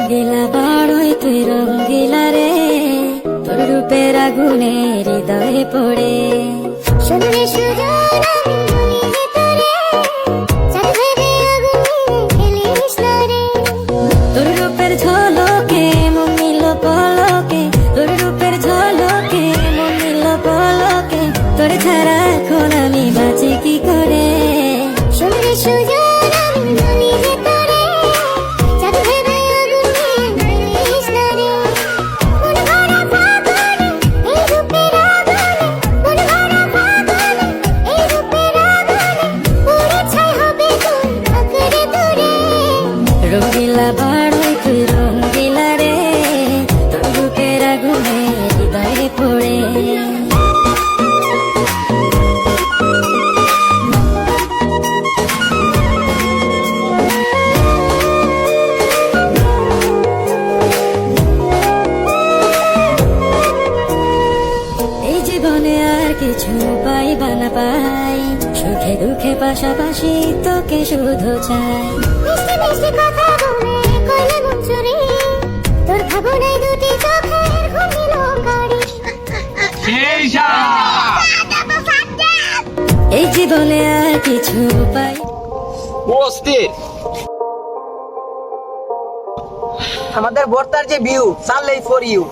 রঙ্গিলা বাড়ই তুই রঙ্গিলা রে, তোর রূপের আগুনে হৃদয়ে পড়ে। শুনলে সুজন আমি বলি যে তোরে, চাঁদ ভেবে আগুনে খেলিস না রে। তোর রূপের ঝলকে মন নিল পলকে, তোর রূপের ঝলকে মন নিল পলকে, তোর ছাড়া এখন আমি বাঁচি কি করে। শুনলে সুজন আমি বলি যে তোরে, চাঁদ ভেবে আগুনে খেলিস না রে। মন ভরা ফাগুনে এই রূপের আগুনে, মন ভরা ফাগুনে এই রূপের আগুনে, পুড়ে ছাই হবে কোন আঁকড়ে ধরে। রঙ্গিলা বাড়ই তুই রঙ্গিলা রে, তোর রূপের আগুনে হৃদয়ে পড়ে। এই জীবনে আর কিছু পাইবা না পাই, সুখে দুঃখে পাশাপাশি তোকে শুধু চাই। মিষ্টি মিষ্টি কথা বলে কইলে মন চুরি, তোর ভাবনায় দুটি চোখের ঘুমিল কারি। এই জীবনে আর কিছু পাই। অস্থির আমাদের বর্তার যে ভিউ সানলাই ফর ইউ।